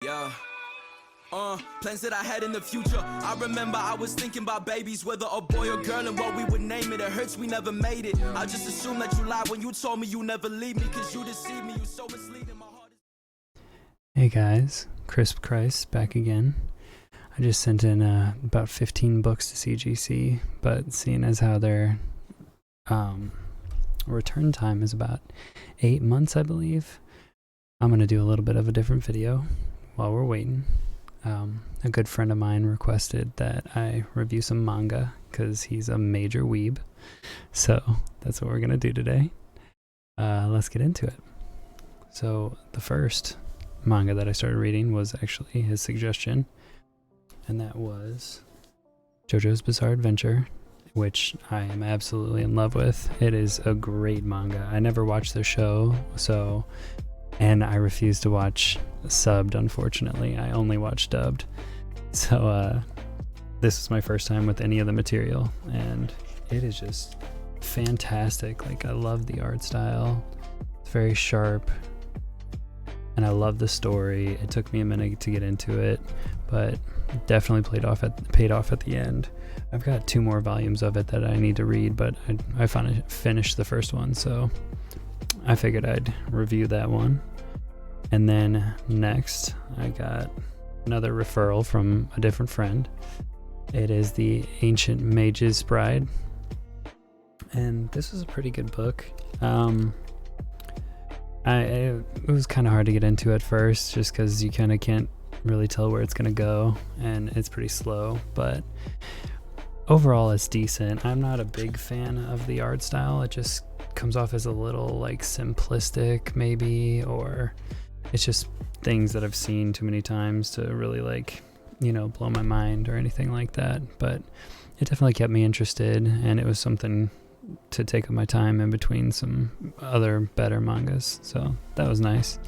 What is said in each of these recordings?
Yeah. Plans that I had in the future. I remember I was thinking about babies, whether a boy or girl, and what we would name it. It hurts we never made it. I just assumed that you lied when you told me you never leave me, cause you deceived me. You so misleading. My heart is... Hey guys, Crisp Christ back again. I just sent in about 15 books to CGC, but seeing as how their return time is about 8 months, I believe, I'm going to do a little bit of a different video while we're waiting. A good friend of mine requested that I review some manga because he's a major weeb. So that's what we're going to do today. Let's get into it. So the first manga that I started reading was actually his suggestion, and that was JoJo's Bizarre Adventure, which I am absolutely in love with. It is a great manga. I never watched the show, and I refuse to watch subbed, unfortunately. I only watch dubbed. So this is my first time with any of the material, and it is just fantastic. Like, I love the art style. It's very sharp, and I love the story. It took me a minute to get into it, but definitely paid off at the end. I've got 2 more volumes of it that I need to read, but I finally finished the first one, so I figured I'd review that one. And then next, I got another referral from a different friend. It is The Ancient Magus Bride, and this is a pretty good book. It was kind of hard to get into at first, just because you kind of can't really tell where it's going to go, and it's pretty slow, but overall it's decent. I'm not a big fan of the art style. It just comes off as a little like simplistic maybe, or it's just things that I've seen too many times to really blow my mind or anything like that. But it definitely kept me interested, and it was something to take up my time in between some other better mangas, so that was nice.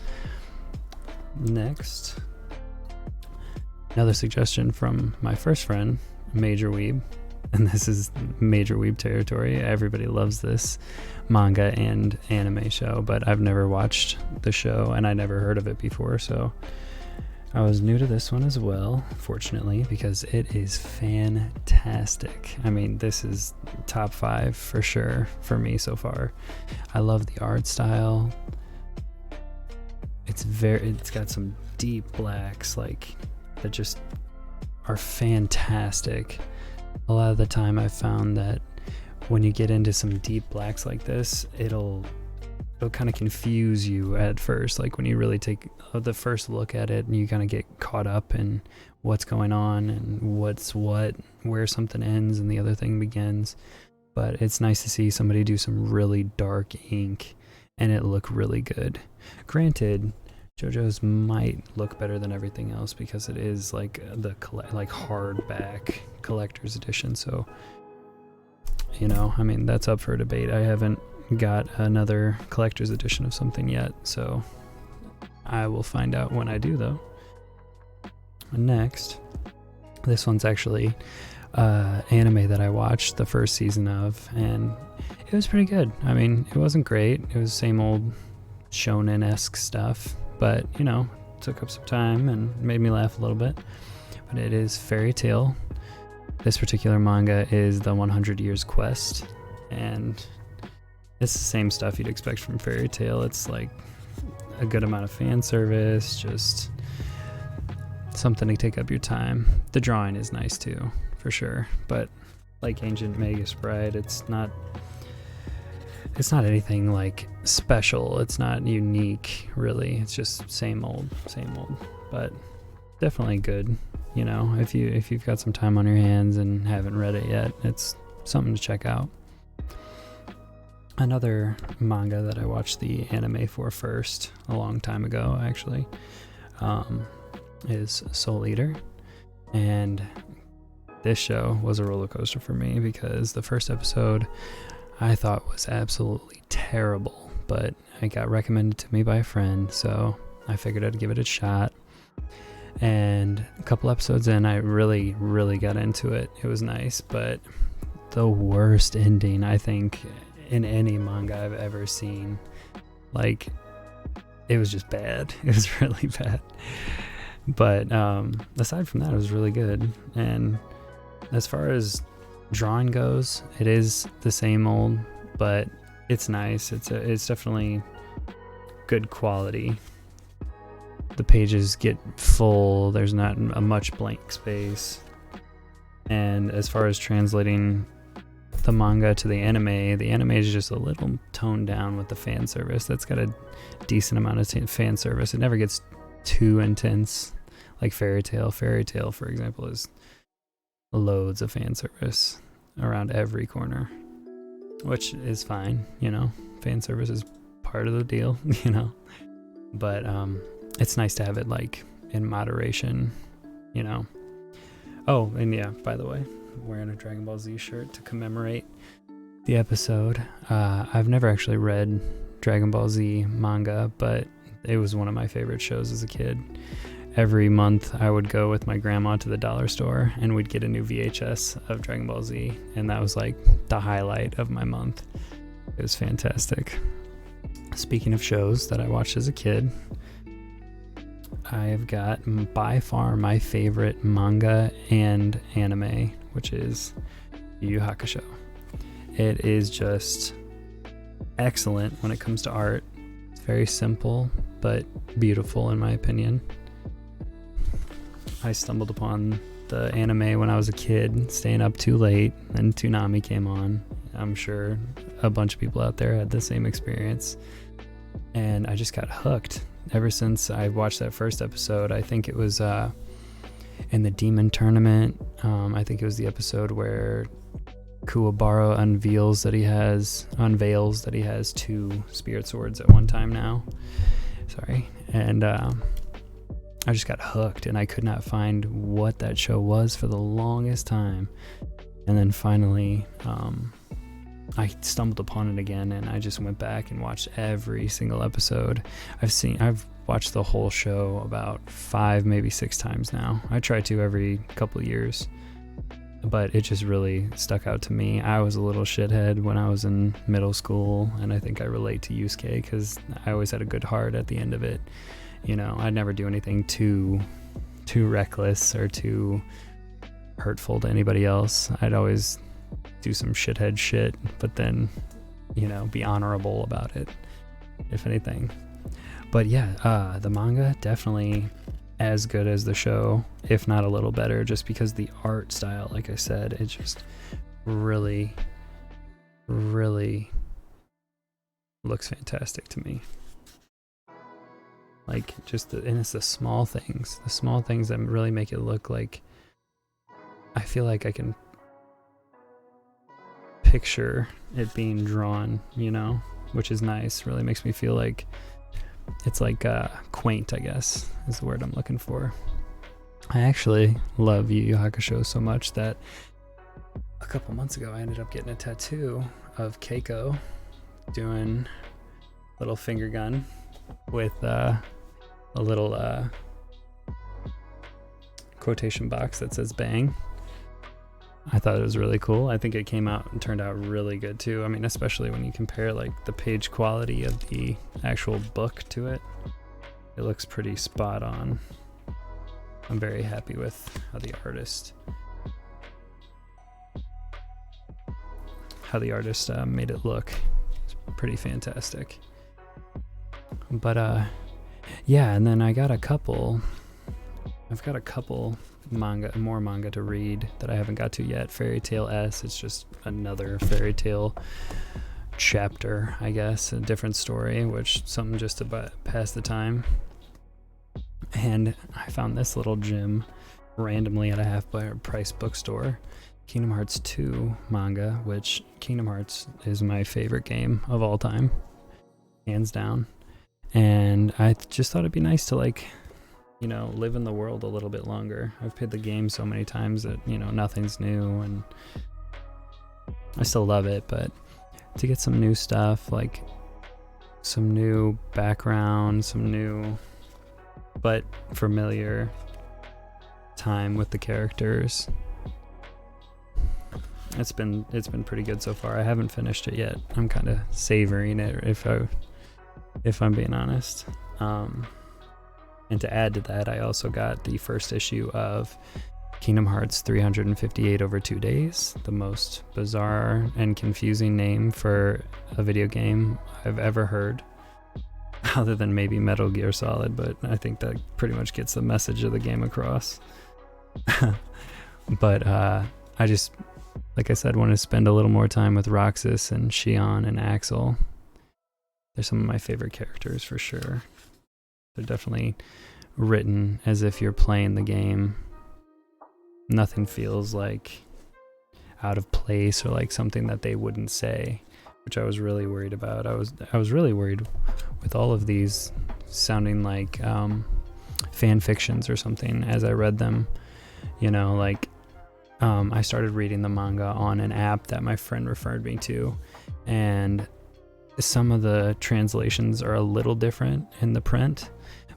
Next, another suggestion from my first friend, Major Weeb, and this is Major Weeb territory. Everybody loves this manga and anime show, but I've never watched the show and I never heard of it before, so I was new to this one as well, fortunately, because it is fantastic. I mean, this is top 5 for sure for me so far. I love the art style. It's got some deep blacks that just are fantastic. A lot of the time I've found that when you get into some deep blacks like this, it'll kind of confuse you at first, like when you really take the first look at it and you kind of get caught up in what's going on and what's what, where something ends and the other thing begins. But it's nice to see somebody do some really dark ink and it look really good. Granted, JoJo's might look better than everything else because it is like the hardback collector's edition, so I mean, that's up for debate. I haven't got another collector's edition of something yet, so I will find out when I do, though. Next, this one's actually anime that I watched the first season of, and it was pretty good. I mean, it wasn't great. It was same old shonen-esque stuff, but took up some time and made me laugh a little bit. But it is Fairy Tail. This particular manga is the 100 Years Quest, and it's the same stuff you'd expect from Fairy Tail. It's like a good amount of fan service, just something to take up your time. The drawing is nice too, for sure, but like Ancient Magus Bride, it's not anything like special. It's not unique, really. It's just same old, but definitely good. If you've got some time on your hands and haven't read it yet, it's something to check out. Another manga that I watched the anime for first, a long time ago actually, is Soul Eater, and this show was a roller coaster for me because the first episode I thought was absolutely terrible, but it got recommended to me by a friend, so I figured I'd give it a shot. And a couple episodes in, I really, really got into it. It was nice, but the worst ending, I think, in any manga I've ever seen. Like, it was just bad. It was really bad. But aside from that, it was really good. And as far as drawing goes, it is the same old, but it's nice. It's definitely good quality. The pages get full. There's not a much blank space. And as far as translating the manga to the anime is just a little toned down with the fan service. That's got a decent amount of fan service. It never gets too intense like Fairy Tail. Fairy Tail, for example, is loads of fan service around every corner, which is fine, you know. Fan service is part of the deal, you know. But it's nice to have it like in moderation, you know. Oh, and yeah, by the way, I'm wearing a Dragon Ball Z shirt to commemorate the episode. I've never actually read Dragon Ball Z manga, but it was one of my favorite shows as a kid. Every month I would go with my grandma to the dollar store and we'd get a new VHS of Dragon Ball Z, and that was like the highlight of my month. It was fantastic. Speaking of shows that I watched as a kid, I've got by far my favorite manga and anime, which is Yu Yu Hakusho. It is just excellent when it comes to art. It's very simple but beautiful in my opinion. I stumbled upon the anime when I was a kid, staying up too late, and Toonami came on. I'm sure a bunch of people out there had the same experience. And I just got hooked. Ever since I watched that first episode, I think it was in the Demon Tournament. I think it was the episode where Kuwabara unveils that he has 2 spirit swords at one time now. Sorry. And I just got hooked, and I could not find what that show was for the longest time. And then finally, I stumbled upon it again, and I just went back and watched every single episode. I've watched the whole show about 5, maybe 6 times now. I try to every couple of years, but it just really stuck out to me. I was a little shithead when I was in middle school, and I think I relate to Yusuke because I always had a good heart at the end of it. You know, I'd never do anything too reckless or too hurtful to anybody else. I'd always do some shithead shit, but then, you know, be honorable about it, if anything. But yeah, the manga definitely as good as the show, if not a little better, just because the art style, like I said, it just really, really looks fantastic to me. Like, and it's the small things that really make it look like, I feel like I can picture it being drawn, you know, which is nice. Really makes me feel like it's like quaint, I guess is the word I'm looking for. I actually love Yu Yu Hakusho so much that a couple months ago I ended up getting a tattoo of Keiko doing a little finger gun with a little quotation box that says bang. I thought it was really cool. I think it came out and turned out really good too. I mean, especially when you compare like the page quality of the actual book to it. It looks pretty spot on. I'm very happy with how the artist made it look. It's pretty fantastic. But yeah, and then I've got a couple more manga to read that I haven't got to yet. Fairy Tail S, it's just another fairy tale chapter, I guess, a different story, which something just to pass the time. And I found this little gem randomly at a half-price bookstore, Kingdom Hearts 2 manga, which Kingdom Hearts is my favorite game of all time, hands down. And I just thought it'd be nice to, like, you know, live in the world a little bit longer. I've played the game so many times that, you know, nothing's new, and I still love it, but to get some new stuff, like some new background, some new but familiar time with the characters, it's been pretty good so far. I haven't finished it yet. I'm kind of savoring it, if I'm being honest. And to add to that, I also got the first issue of Kingdom Hearts 358 over 2 days, the most bizarre and confusing name for a video game I've ever heard, other than maybe Metal Gear Solid, but I think that pretty much gets the message of the game across. But I just, like I said, want to spend a little more time with Roxas and Shion and Axel. They're some of my favorite characters for sure. They're definitely written as if you're playing the game. Nothing feels like out of place or like something that they wouldn't say, which I was really worried about. I was really worried with all of these sounding like fan fictions or something as I read them. You know, like I started reading the manga on an app that my friend referred me to, and some of the translations are a little different in the print,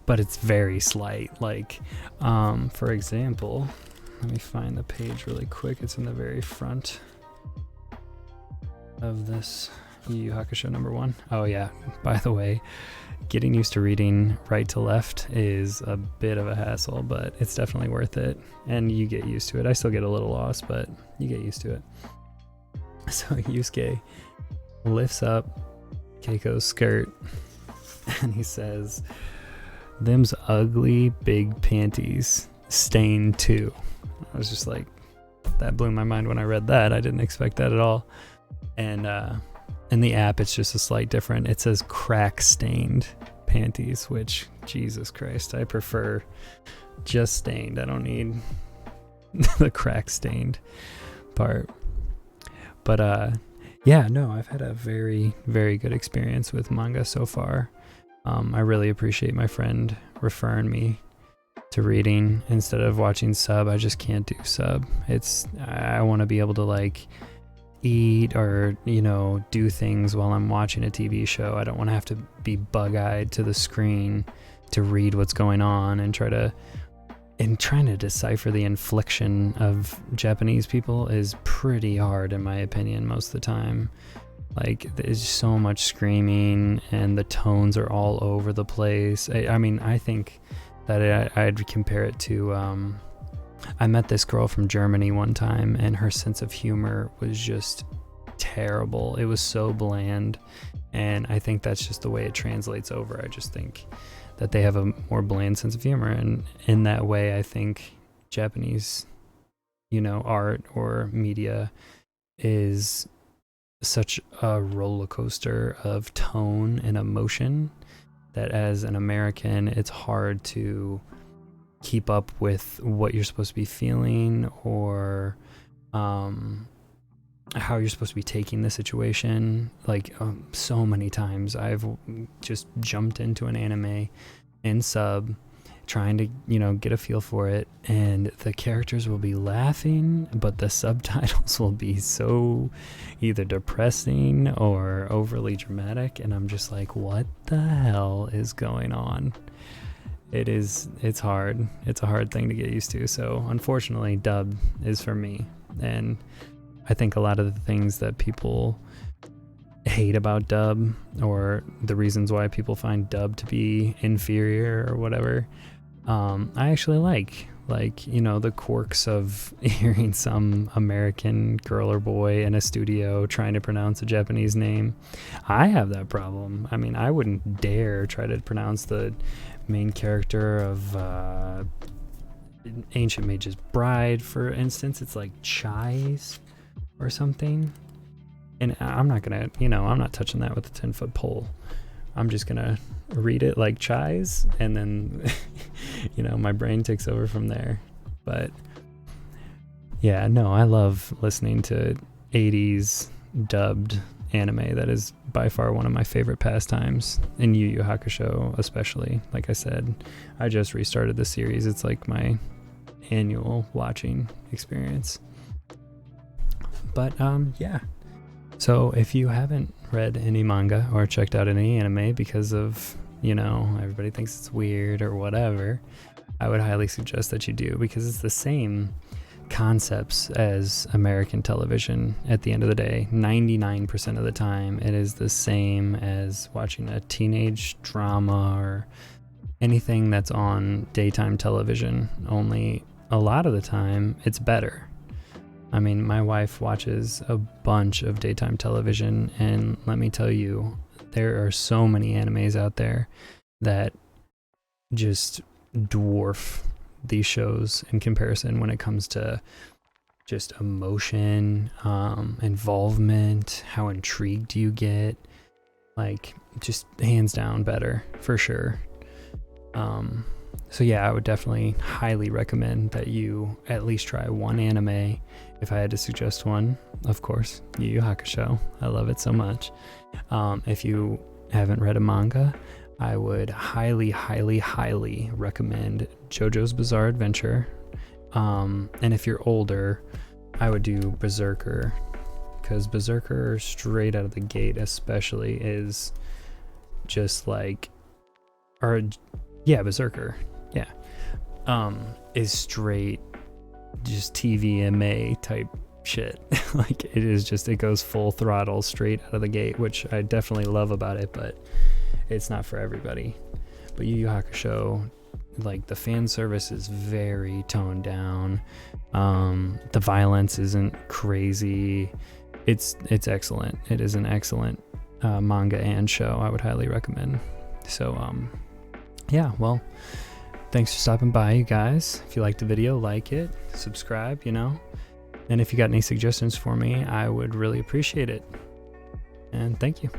but it's very slight. Like, for example, let me find the page really quick. It's in the very front of this Yu Yu Hakusho #1. Oh yeah, by the way, getting used to reading right to left is a bit of a hassle, but it's definitely worth it, and you get used to it. I still get a little lost, but you get used to it. So Yusuke lifts up Keiko's skirt and he says, "Them's ugly big panties stained too." I was just like, that blew my mind when I read that. I didn't expect that at all. And in the app, it's just a slight different. It says crack stained panties, which, Jesus Christ, I prefer just stained. I don't need the crack stained part. But yeah, no, I've had a very, very good experience with manga so far. I really appreciate my friend referring me to reading instead of watching sub. I just can't do sub. I want to be able to like eat or, you know, do things while I'm watching a TV show. I don't want to have to be bug-eyed to the screen to read what's going on and trying to decipher the inflection of Japanese people is pretty hard in my opinion most of the time. Like, there's so much screaming and the tones are all over the place. I mean, I think that I'd compare it to, I met this girl from Germany one time and her sense of humor was just terrible. It was so bland, and I think that's just the way it translates over. I just think that they have a more bland sense of humor, and in that way I think Japanese, you know, art or media is such a roller coaster of tone and emotion that as an American, it's hard to keep up with what you're supposed to be feeling or how you're supposed to be taking the situation. Like, so many times I've just jumped into an anime in sub trying to, you know, get a feel for it, and the characters will be laughing, but the subtitles will be so either depressing or overly dramatic, and I'm just like, what the hell is going on? It's hard. It's a hard thing to get used to. So unfortunately, dub is for me. And I think a lot of the things that people hate about dub, or the reasons why people find dub to be inferior or whatever, I actually like, you know, the quirks of hearing some American girl or boy in a studio trying to pronounce a Japanese name. I have that problem. I mean, I wouldn't dare try to pronounce the main character of Ancient Mage's Bride, for instance. It's like Chais or something. And I'm not gonna, you know, I'm not touching that with a 10-foot pole. I'm just gonna read it like Chais, and then, you know, my brain takes over from there. But yeah, no, I love listening to 80s dubbed anime. That is by far one of my favorite pastimes, in Yu Yu Hakusho especially. Like I said, I just restarted the series. It's like my annual watching experience. But yeah. So if you haven't read any manga or checked out any anime because of, you know, everybody thinks it's weird or whatever, I would highly suggest that you do, because it's the same concepts as American television at the end of the day. 99% of the time it is the same as watching a teenage drama or anything that's on daytime television, only a lot of the time it's better. I mean, my wife watches a bunch of daytime television, and let me tell you, there are so many animes out there that just dwarf these shows in comparison when it comes to just emotion, involvement, how intrigued you get. Like, just hands down better for sure. So yeah, I would definitely highly recommend that you at least try one anime. If I had to suggest one, of course, Yu Yu Hakusho. I love it so much. If you haven't read a manga, I would highly, highly, highly recommend JoJo's Bizarre Adventure. And if you're older, I would do Berserker, because Berserker straight out of the gate especially is just like, Berserker, is straight just TVMA type shit. Like, it is just, it goes full throttle straight out of the gate, which I definitely love about it, but it's not for everybody. But Yu Yu Hakusho, like, the fan service is very toned down. The violence isn't crazy. It's excellent. It is an excellent manga and show. I would highly recommend. So yeah, well, thanks for stopping by, you guys. If you liked the video, like it, subscribe, and if you got any suggestions for me, I would really appreciate it. And thank you.